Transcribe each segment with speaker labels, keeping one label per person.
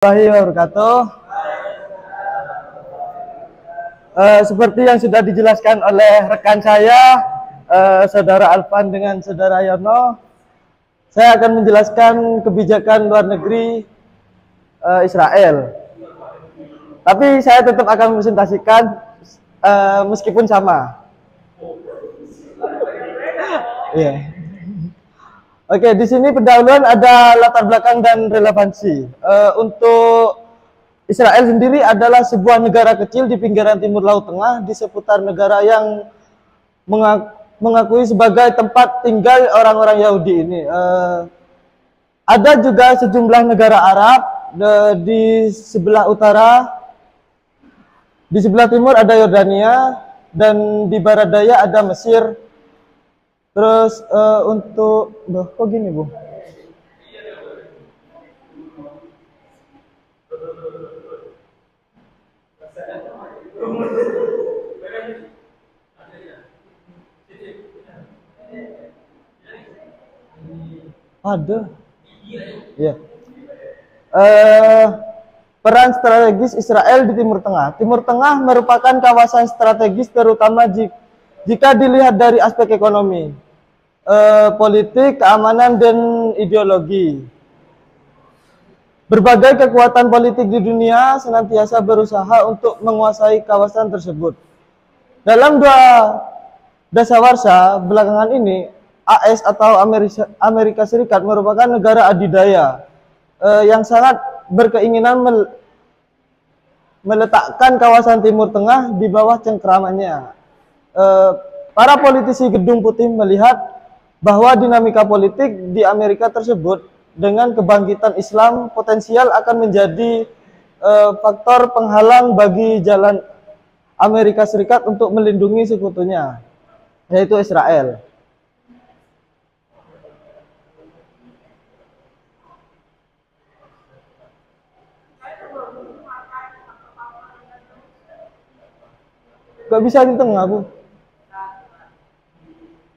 Speaker 1: Warahmatullahi wabarakatuh. Seperti yang sudah dijelaskan oleh rekan saya, Saudara Alvan dengan Saudara Yono, saya akan menjelaskan kebijakan luar negeri Israel. Tapi saya tetap akan presentasikan meskipun sama. Yeah. Oke, di sini pendahuluan ada latar belakang dan relevansi. Untuk Israel sendiri adalah sebuah negara kecil di pinggiran timur Laut Tengah di seputar negara yang mengakui sebagai tempat tinggal orang-orang Yahudi ini. Ada juga sejumlah negara Arab di sebelah utara, di sebelah timur ada Yordania, dan di barat daya ada Mesir. Terus untuk kok gini Bu? Ada. Ya. Peran strategis Israel di Timur Tengah. Timur Tengah merupakan kawasan strategis terutama jika dilihat dari aspek ekonomi, politik, keamanan, dan ideologi. Berbagai kekuatan politik di dunia senantiasa berusaha untuk menguasai kawasan tersebut. Dalam dua dasawarsa belakangan ini, AS atau Amerika Serikat merupakan negara adidaya yang sangat berkeinginan meletakkan kawasan Timur Tengah di bawah cengkramannya. Para politisi Gedung Putih melihat bahwa dinamika politik di Amerika tersebut dengan kebangkitan Islam potensial akan menjadi faktor penghalang bagi jalan Amerika Serikat untuk melindungi sekutunya, yaitu Israel. Gak bisa di tengah, Bu.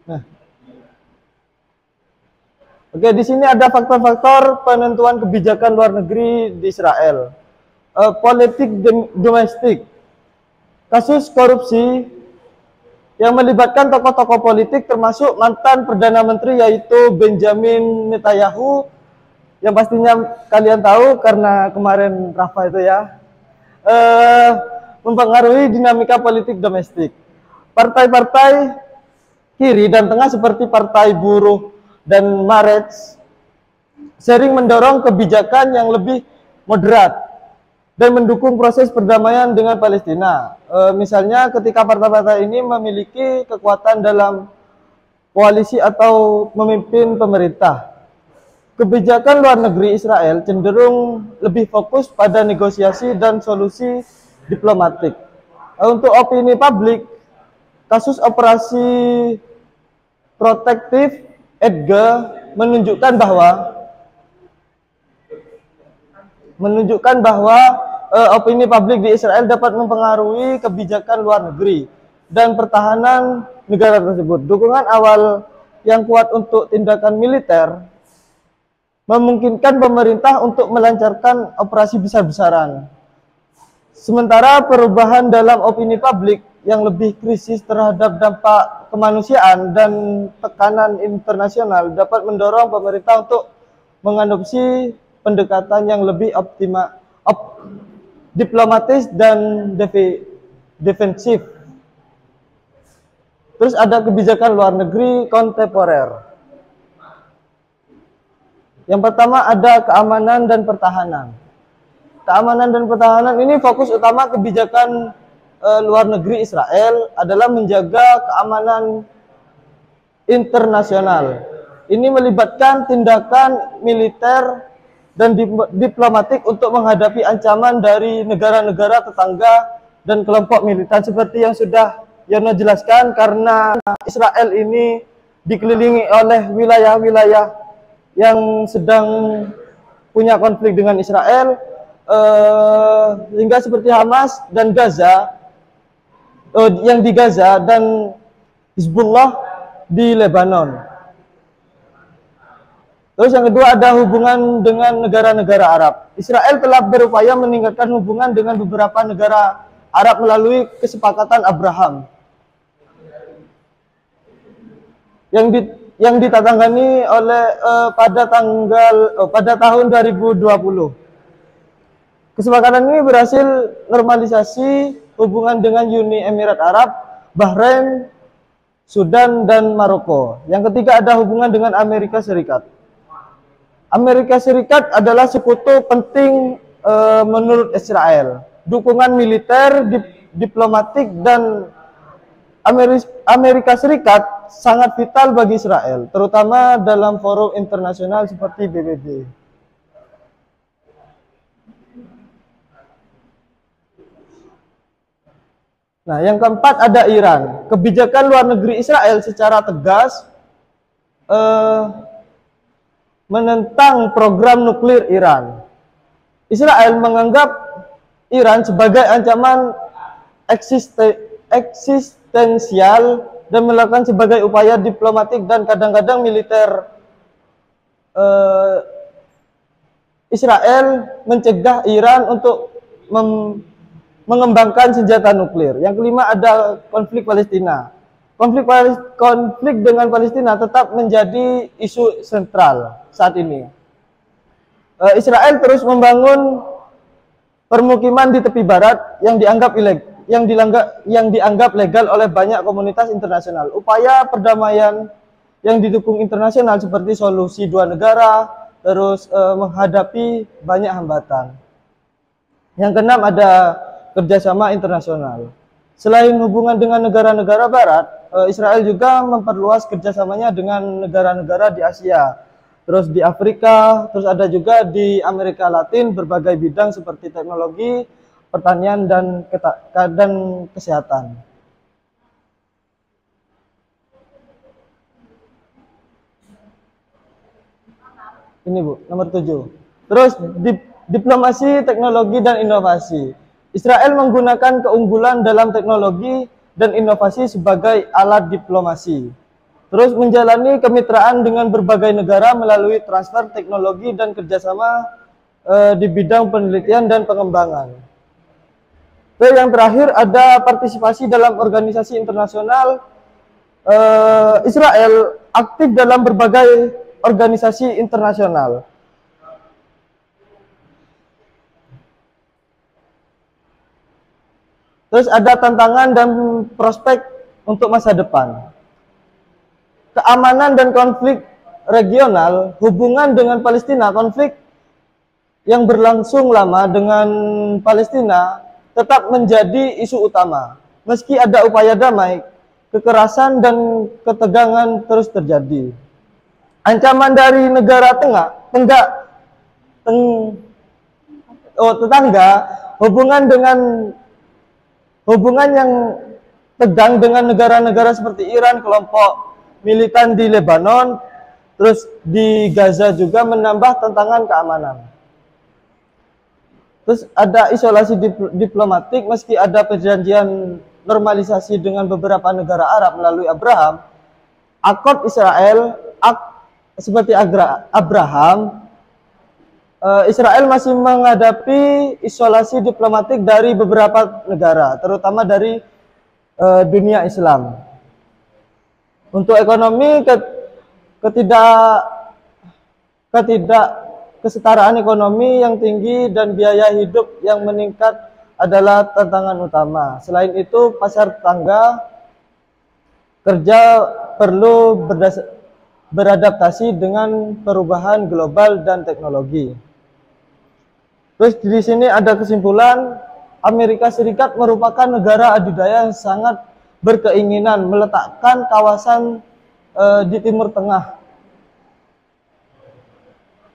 Speaker 1: Nah. Oke, di sini ada faktor-faktor penentuan kebijakan luar negeri di Israel. Politik domestik. Kasus korupsi yang melibatkan tokoh-tokoh politik termasuk mantan Perdana Menteri yaitu Benjamin Netanyahu, yang pastinya kalian tahu karena kemarin Rafa itu ya. Mempengaruhi dinamika politik domestik. Partai-partai kiri dan tengah seperti Partai Buruh dan Meretz sering mendorong kebijakan yang lebih moderat dan mendukung proses perdamaian dengan Palestina. Misalnya ketika partai-partai ini memiliki kekuatan dalam koalisi atau memimpin pemerintah. Kebijakan luar negeri Israel cenderung lebih fokus pada negosiasi dan solusi diplomatik. Untuk opini publik, kasus operasi protektif Edgar menunjukkan bahwa opini publik di Israel dapat mempengaruhi kebijakan luar negeri dan pertahanan negara tersebut. Dukungan awal yang kuat untuk tindakan militer memungkinkan pemerintah untuk melancarkan operasi besar-besaran. Sementara perubahan dalam opini publik yang lebih krisis terhadap dampak kemanusiaan dan tekanan internasional dapat mendorong pemerintah untuk mengadopsi pendekatan yang lebih diplomatis dan defensif. Terus ada kebijakan luar negeri kontemporer. Yang pertama ada keamanan dan pertahanan. Keamanan dan pertahanan ini fokus utama kebijakan luar negeri Israel adalah menjaga keamanan internasional. Ini melibatkan tindakan militer dan diplomatik untuk menghadapi ancaman dari negara-negara tetangga dan kelompok militan seperti yang sudah Yono jelaskan, karena Israel ini dikelilingi oleh wilayah-wilayah yang sedang punya konflik dengan Israel, hingga seperti Hamas dan Gaza, yang di Gaza, dan Hizbullah di Lebanon. Terus yang kedua ada hubungan dengan negara-negara Arab. Israel telah berupaya meningkatkan hubungan dengan beberapa negara Arab melalui kesepakatan Abraham yang ditandatangani oleh pada tahun 2020. Kesepakatan ini berhasil normalisasi hubungan dengan Uni Emirat Arab, Bahrain, Sudan, dan Maroko. Yang ketiga ada hubungan dengan Amerika Serikat. Amerika Serikat adalah sekutu penting menurut Israel. Dukungan militer, diplomatik, dan Amerika Serikat sangat vital bagi Israel, terutama dalam forum internasional seperti PBB. Nah, yang keempat ada Iran. Kebijakan luar negeri Israel secara tegas menentang program nuklir Iran. Israel menganggap Iran sebagai ancaman eksistensial dan melakukan sebagai upaya diplomatik dan kadang-kadang militer. Israel mencegah Iran untuk mengembangkan senjata nuklir. Yang kelima ada konflik Palestina. Konflik dengan Palestina tetap menjadi isu sentral saat ini. Israel terus membangun permukiman di tepi barat yang dianggap legal oleh banyak komunitas internasional. Upaya perdamaian yang didukung internasional seperti solusi dua negara terus menghadapi banyak hambatan. Yang keenam ada kerjasama internasional. Selain hubungan dengan negara-negara barat, Israel juga memperluas kerjasamanya dengan negara-negara di Asia, terus di Afrika, terus ada juga di Amerika Latin, berbagai bidang seperti teknologi, pertanian, dan kesehatan. Ini Bu, nomor 7. Terus diplomasi, teknologi, dan inovasi. Israel menggunakan keunggulan dalam teknologi dan inovasi sebagai alat diplomasi. Terus menjalani kemitraan dengan berbagai negara melalui transfer teknologi dan kerjasama di bidang penelitian dan pengembangan. Terus yang terakhir ada partisipasi dalam organisasi internasional. Israel aktif dalam berbagai organisasi internasional. Terus ada tantangan dan prospek untuk masa depan. Keamanan dan konflik regional, hubungan dengan Palestina, konflik yang berlangsung lama dengan Palestina tetap menjadi isu utama. Meski ada upaya damai, kekerasan dan ketegangan terus terjadi. Ancaman dari negara tetangga, hubungan yang tegang dengan negara-negara seperti Iran, kelompok militan di Lebanon, terus di Gaza juga menambah tantangan keamanan. Terus ada isolasi diplomatik, meski ada perjanjian normalisasi dengan beberapa negara Arab melalui Abraham, akord Israel, seperti Abraham, Israel masih menghadapi isolasi diplomatik dari beberapa negara, terutama dari dunia Islam. Untuk ekonomi, kesetaraan ekonomi yang tinggi dan biaya hidup yang meningkat adalah tantangan utama. Selain itu, pasar tetangga kerja perlu beradaptasi dengan perubahan global dan teknologi. Terus di sini ada kesimpulan, Amerika Serikat merupakan negara adidaya yang sangat berkeinginan meletakkan kawasan di Timur Tengah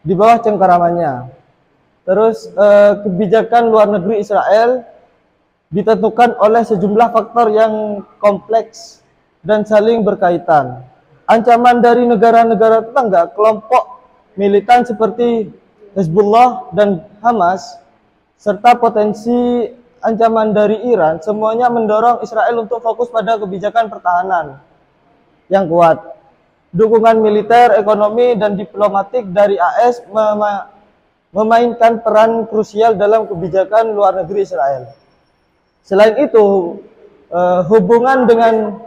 Speaker 1: di bawah cengkeramannya. Terus kebijakan luar negeri Israel ditentukan oleh sejumlah faktor yang kompleks dan saling berkaitan. Ancaman dari negara-negara tetangga, kelompok militan seperti Hezbollah dan Hamas, serta potensi ancaman dari Iran, semuanya mendorong Israel untuk fokus pada kebijakan pertahanan yang kuat. dukungan militer, ekonomi, dan diplomatik dari AS memainkan peran krusial dalam kebijakan luar negeri Israel. Selain itu, hubungan dengan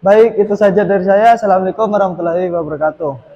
Speaker 1: baik, itu saja dari saya. Assalamualaikum warahmatullahi wabarakatuh.